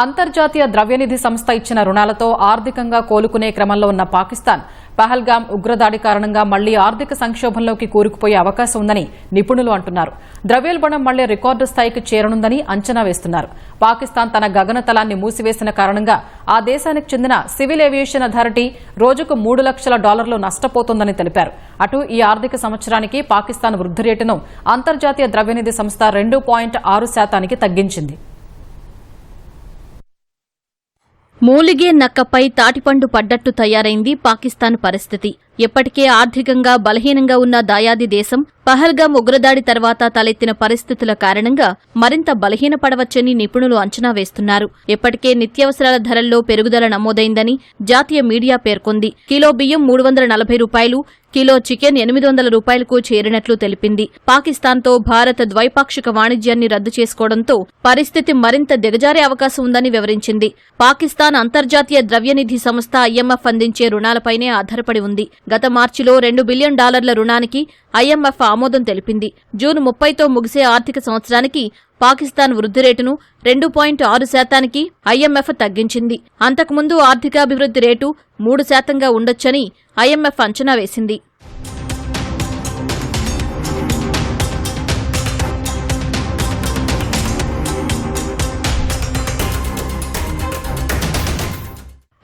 అంతర్జాతీయ ద్రవ్యనిధి సంస్థ ఇచ్చిన రుణాలతో ఆర్థికంగా కోలుకునే క్రమంలో ఉన్న పాకిస్తాన్ పహల్గాం ఉగ్రదాడి కారణంగా మళ్లీ ఆర్థిక సంక్షోభంలోకి కూరుకుపోయే అవకాశం ఉందని నిపుణులు అంటున్నారు. ద్రవ్యోల్బణం మళ్లీ రికార్డు స్థాయికి చేరనుందని అంచనా వేస్తున్నారు. పాకిస్తాన్ తన గగనతలాన్ని మూసివేసిన కారణంగా ఆ దేశానికి చెందిన సివిల్ ఏవియేషన్ అథారిటీ రోజుకు $3 లక్షల నష్టపోతోందని తెలిపారు. అటు ఈ ఆర్థిక సంవత్సరానికి పాకిస్తాన్ వృద్ధి రేటును అంతర్జాతీయ ద్రవ్యనిధి సంస్థ 2.6% తగ్గించింది. మూలిగే నక్కపై తాటిపండు పడ్డట్టు తయారైంది పాకిస్తాన్ పరిస్థితి. ఎప్పటికే ఆర్థికంగా బలహీనంగా ఉన్న దాయాది దేశం పహల్గాం ఉగ్రదాడి తర్వాత తలెత్తిన పరిస్థితుల కారణంగా మరింత బలహీనపడవచ్చని నిపుణులు అంచనా వేస్తున్నారు. ఇప్పటికే నిత్యావసరాల ధరల్లో పెరుగుదల నమోదైందని జాతీయ మీడియా పేర్కొంది. కిలో బియ్యం $340, కిలో చికెన్ $800కు చేరినట్లు తెలిపింది. పాకిస్తాన్తో భారత్ ద్వైపాక్షిక వాణిజ్యాన్ని రద్దు చేసుకోవడంతో పరిస్థితి మరింత దిగజారే అవకాశం ఉందని వివరించింది. పాకిస్తాన్ అంతర్జాతీయ ద్రవ్యనిధి సంస్థ IMF అందించే రుణాలపైనే ఆధారపడి ఉంది. గత మార్చిలో $2 బిలియన్ రుణానికి IMF ఆమోదం తెలిపింది. జూన్ 30తో ముగిసే ఆర్థిక సంవత్సరానికి పాకిస్తాన్ వృద్ధి రేటును 2.6%కి IMF తగ్గించింది. అంతకుముందు ఆర్థికాభివృద్ధి రేటు 3%గా ఉండొచ్చని IMF అంచనా వేసింది.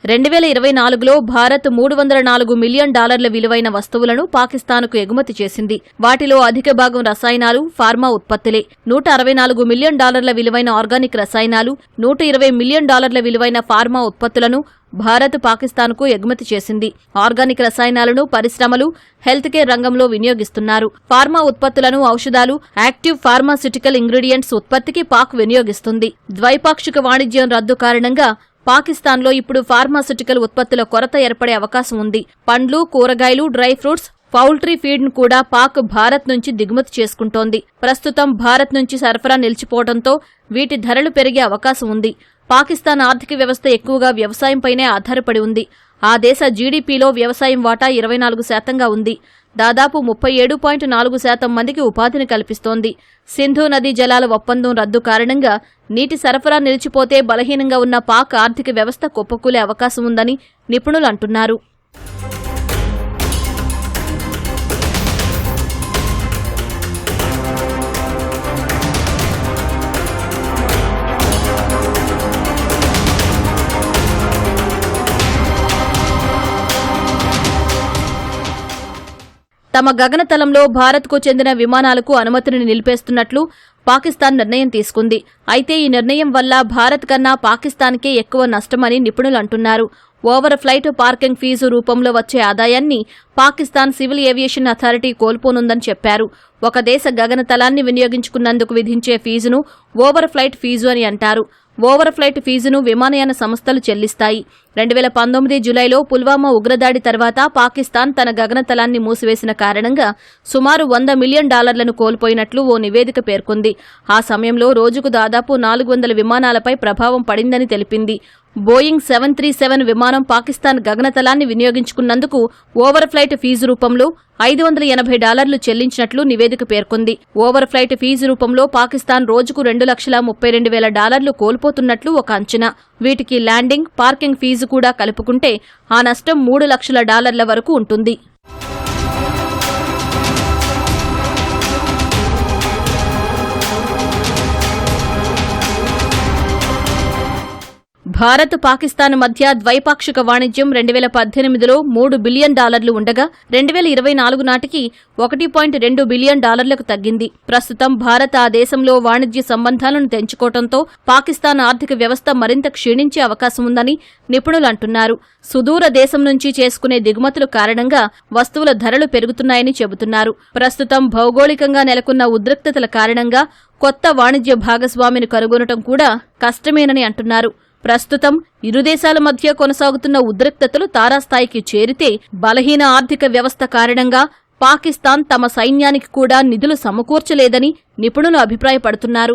$2024లో భారత్ $304 మిలియన్ విలువైన వస్తువులను పాకిస్తాన్కు ఎగుమతి చేసింది. వాటిలో అధిక భాగం రసాయనాలు, ఫార్మా ఉత్పత్తులే. $164 మిలియన్ విలువైన ఆర్గానిక్ రసాయనాలు, $120 మిలియన్ విలువైన ఫార్మా ఉత్పత్తులను భారత్ పాకిస్తాన్కు ఎగుమతి చేసింది. ఆర్గానిక్ రసాయనాలను పరిశ్రమలు, హెల్త్ కేర్ రంగంలో వినియోగిస్తున్నారు. ఫార్మా ఉత్పత్తులను ఔషధాలు, యాక్టివ్ ఫార్మాస్యూటికల్ ఇంగ్రీడియంట్స్ ఉత్పత్తికి పాక్ వినియోగిస్తుంది. ద్వైపాక్షిక వాణిజ్యం రద్దు కారణంగా పాకిస్తాన్లో ఇప్పుడు ఫార్మాస్యూటికల్ ఉత్పత్తుల కొరత ఏర్పడే అవకాశం ఉంది. పండ్లు, కూరగాయలు, డ్రై ఫ్రూట్స్, పౌల్ట్రీ ఫీడ్ను కూడా పాక్ భారత్ నుంచి దిగుమతి చేసుకుంటోంది. ప్రస్తుతం భారత్ నుంచి సరఫరా నిలిచిపోవడంతో వీటి ధరలు పెరిగే అవకాశం ఉంది. పాకిస్తాన్ ఆర్థిక వ్యవస్థ ఎక్కువగా వ్యవసాయంపైనే ఆధారపడి ఉంది. ఆ దేశ జీడీపీలో వ్యవసాయం వాటా 24%గా ఉంది. దాదాపు 37.4% మందికి ఉపాధిని కల్పిస్తోంది. సింధు నదీ జలాల ఒప్పందం రద్దు కారణంగా నీటి సరఫరా నిలిచిపోతే బలహీనంగా ఉన్న పాక్ ఆర్థిక వ్యవస్థ కుప్పకూలే అవకాశం ఉందని నిపుణులు అంటున్నారు. తమ గగనతలంలో భారత్కు చెందిన విమానాలకు అనుమతిని నిలిపేస్తున్నట్లు పాకిస్తాన్ నిర్ణయం తీసుకుంది. అయితే ఈ నిర్ణయం వల్ల భారత్ కన్నా పాకిస్తాన్కే ఎక్కువ నష్టమని నిపుణులు అంటున్నారు. ఓవర్ ఫ్లైట్ పార్కింగ్ ఫీజు రూపంలో వచ్చే ఆదాయాన్ని పాకిస్తాన్ సివిల్ ఏవియేషన్ అథారిటీ కోల్పోనుందని చెప్పారు. ఒక దేశ గగనతలాన్ని వినియోగించుకున్నందుకు విధించే ఫీజును ఓవర్ ఫ్లైట్ ఫీజు అని అంటారు. ఓవర్ ఫ్లైట్ ఫీజును విమానయాన సంస్థలు చెల్లిస్తాయి. 2019 జులైలో పుల్వామా ఉగ్రదాడి తర్వాత పాకిస్తాన్ తన గగనతలాన్ని మూసివేసిన కారణంగా సుమారు $100 మిలియన్ కోల్పోయినట్లు ఓ నివేదిక పేర్కొంది. ఆ సమయంలో రోజుకు దాదాపు 400 విమానాలపై ప్రభావం పడిందని తెలిపింది. బోయింగ్ 737 విమానం పాకిస్తాన్ గగనతలాన్ని వినియోగించుకున్నందుకు ఓవర్ ఫ్లైట్ ఫీజు రూపంలో $580 చెల్లించినట్లు నివేదిక పేర్కొంది. ఓవర్ ఫ్లైట్ ఫీజు రూపంలో పాకిస్తాన్ రోజుకు $2,32,000 కోల్పోతున్నట్లు ఒక అంచనా. వీటికి ల్యాండింగ్, పార్కింగ్ ఫీజు కూడా కలుపుకుంటే ఆ నష్టం $3 లక్షల వరకు ఉంటుంది. భారత్ పాకిస్తాన్ మధ్య ద్వైపాక్షిక వాణిజ్యం 2018లో $3 బిలియన్ ఉండగా 2024 నాటికి $1.2 బిలియన్ తగ్గింది. ప్రస్తుతం భారత్ ఆ దేశంలో వాణిజ్య సంబంధాలను తెంచుకోవడంతో పాకిస్తాన్ ఆర్థిక వ్యవస్థ మరింత క్షీణించే అవకాశం ఉందని నిపుణులు అంటున్నారు. సుదూర దేశం నుంచి చేసుకునే దిగుమతుల కారణంగా వస్తువుల ధరలు పెరుగుతున్నాయని చెబుతున్నారు. ప్రస్తుతం భౌగోళికంగా నెలకొన్న ఉద్రిక్తతల కారణంగా కొత్త వాణిజ్య భాగస్వామిని కనుగొనడం కూడా కష్టమేనని అంటున్నారు. ప్రస్తుతం ఇరు దేశాల మధ్య కొనసాగుతున్న ఉద్రిక్తతలు తారాస్థాయికి చేరితే బలహీన ఆర్థిక వ్యవస్థ కారణంగా పాకిస్తాన్ తమ సైన్యానికి కూడా నిధులు సమకూర్చలేదని నిపుణులు అభిప్రాయపడుతున్నారు.